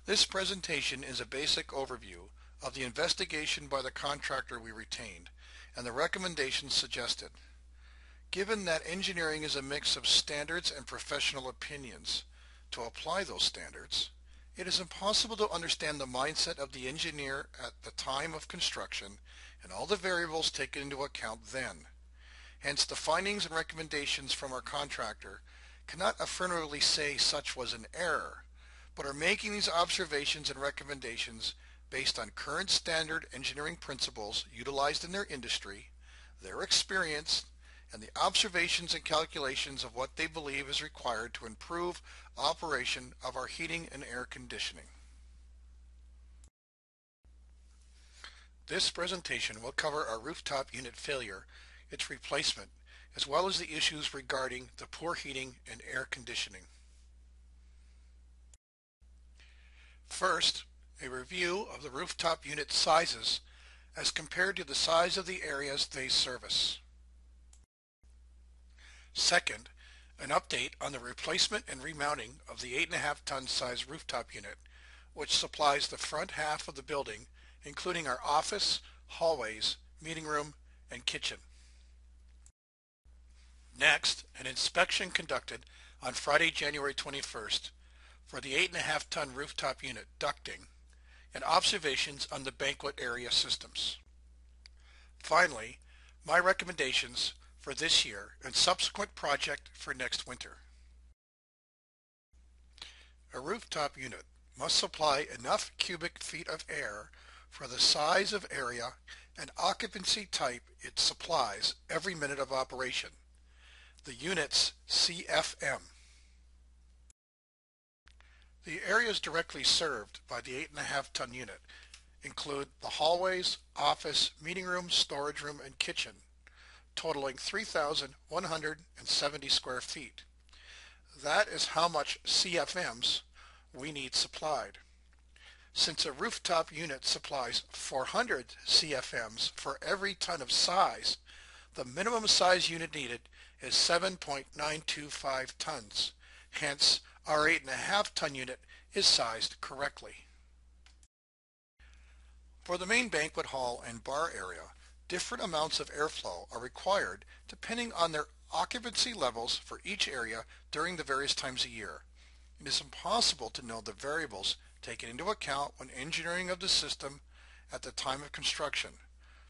This presentation is a basic overview of the investigation by the contractor we retained and the recommendations suggested. Given that engineering is a mix of standards and professional opinions, to apply those standards, it is impossible to understand the mindset of the engineer at the time of construction and all the variables taken into account then. Hence, the findings and recommendations from our contractor cannot affirmatively say such was an error, but are making these observations and recommendations based on current standard engineering principles utilized in their industry, their experience, and the observations and calculations of what they believe is required to improve operation of our heating and air conditioning. This presentation will cover our rooftop unit failure, its replacement, as well as the issues regarding the poor heating and air conditioning. First, a review of the rooftop unit sizes as compared to the size of the areas they service. Second, an update on the replacement and remounting of the 8.5 ton size rooftop unit, which supplies the front half of the building, including our office, hallways, meeting room, and kitchen. Next, an inspection conducted on Friday, January 21st for the 8.5 ton rooftop unit ducting and observations on the banquet area systems. Finally, my recommendations for this year and subsequent project for next winter. A rooftop unit must supply enough cubic feet of air for the size of area and occupancy type it supplies every minute of operation, the unit's CFM. The areas directly served by the 8.5 ton unit include the hallways, office, meeting room, storage room, and kitchen, totaling 3,170 square feet. That is how much CFMs we need supplied. Since a rooftop unit supplies 400 CFMs for every ton of size, the minimum size unit needed is 7.925 tons. Hence, our 8.5 ton unit is sized correctly. For the main banquet hall and bar area, different amounts of airflow are required depending on their occupancy levels for each area during the various times of year. It is impossible to know the variables taken into account when engineering of the system at the time of construction,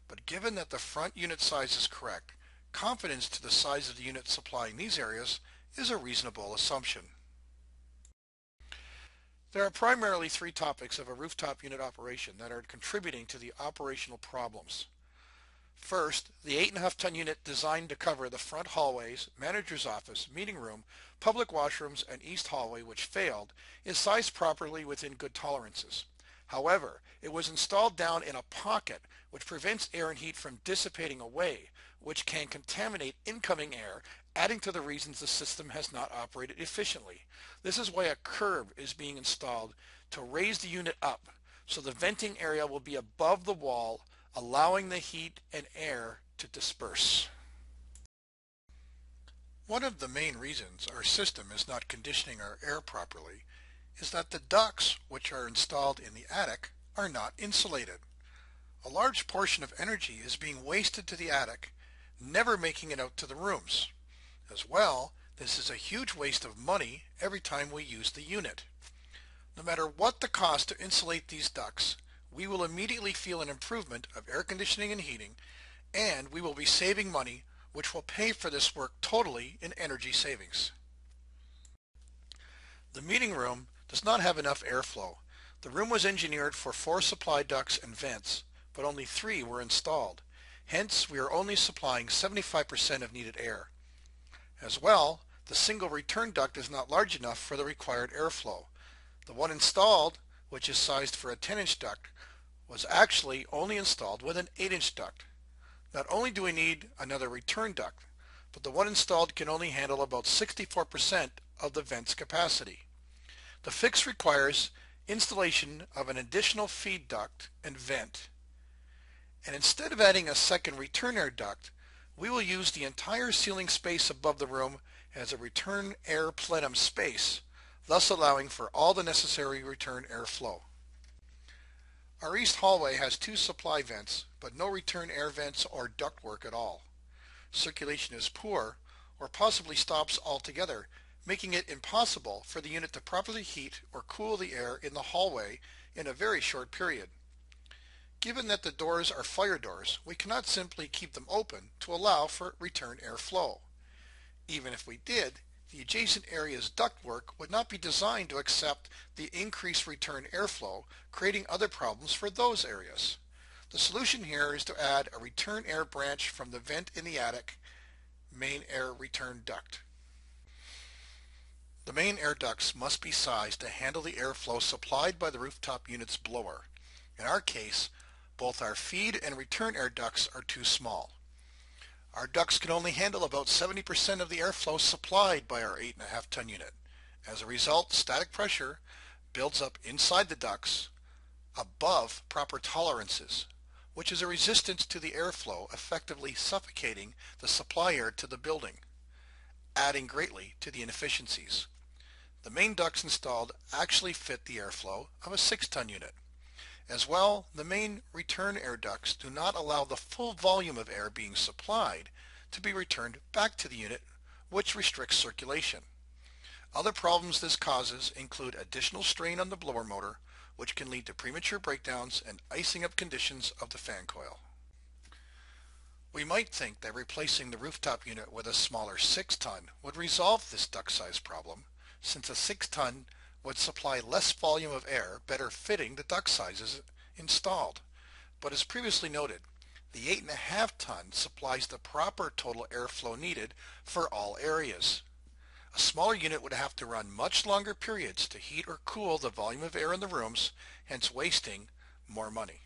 but given that the front unit size is correct, confidence to the size of the unit supplying these areas is a reasonable assumption. There are primarily three topics of a rooftop unit operation that are contributing to the operational problems. First, the 8.5 ton unit designed to cover the front hallways, manager's office, meeting room, public washrooms, and east hallway, which failed, is sized properly within good tolerances. However, it was installed down in a pocket which prevents air and heat from dissipating away, which can contaminate incoming air, adding to the reasons the system has not operated efficiently. This is why a curb is being installed to raise the unit up, so the venting area will be above the wall, allowing the heat and air to disperse. One of the main reasons our system is not conditioning our air properly is that the ducts, which are installed in the attic, are not insulated. A large portion of energy is being wasted to the attic, never making it out to the rooms. As well, this is a huge waste of money every time we use the unit. No matter what the cost to insulate these ducts, we will immediately feel an improvement of air conditioning and heating, and we will be saving money, which will pay for this work totally in energy savings. The meeting room does not have enough airflow. The room was engineered for 4 supply ducts and vents, but only 3 were installed. Hence, we are only supplying 75% of needed air. As well, the single return duct is not large enough for the required airflow. The one installed, which is sized for a 10-inch duct, was actually only installed with an 8-inch duct. Not only do we need another return duct, but the one installed can only handle about 64% of the vent's capacity. The fix requires installation of an additional feed duct and vent. And instead of adding a second return air duct, we will use the entire ceiling space above the room as a return air plenum space, thus allowing for all the necessary return air flow. Our east hallway has 2 supply vents, but no return air vents or ductwork at all. Circulation is poor, or possibly stops altogether, making it impossible for the unit to properly heat or cool the air in the hallway in a very short period. Given that the doors are fire doors, we cannot simply keep them open to allow for return air flow. Even if we did, the adjacent area's ductwork would not be designed to accept the increased return airflow, creating other problems for those areas. The solution here is to add a return air branch from the vent in the attic main air return duct. The main air ducts must be sized to handle the airflow supplied by the rooftop unit's blower. In our case, both our feed and return air ducts are too small. Our ducts can only handle about 70% of the airflow supplied by our 8.5 ton unit. As a result, static pressure builds up inside the ducts above proper tolerances, which is a resistance to the airflow, effectively suffocating the supply air to the building, adding greatly to the inefficiencies. The main ducts installed actually fit the airflow of a 6-ton unit. As well, the main return air ducts do not allow the full volume of air being supplied to be returned back to the unit, which restricts circulation. Other problems this causes include additional strain on the blower motor, which can lead to premature breakdowns and icing up conditions of the fan coil. We might think that replacing the rooftop unit with a smaller 6-ton would resolve this duct size problem, since a 6-ton would supply less volume of air, better fitting the duct sizes installed. But as previously noted, the 8.5 ton supplies the proper total airflow needed for all areas. A smaller unit would have to run much longer periods to heat or cool the volume of air in the rooms, hence wasting more money.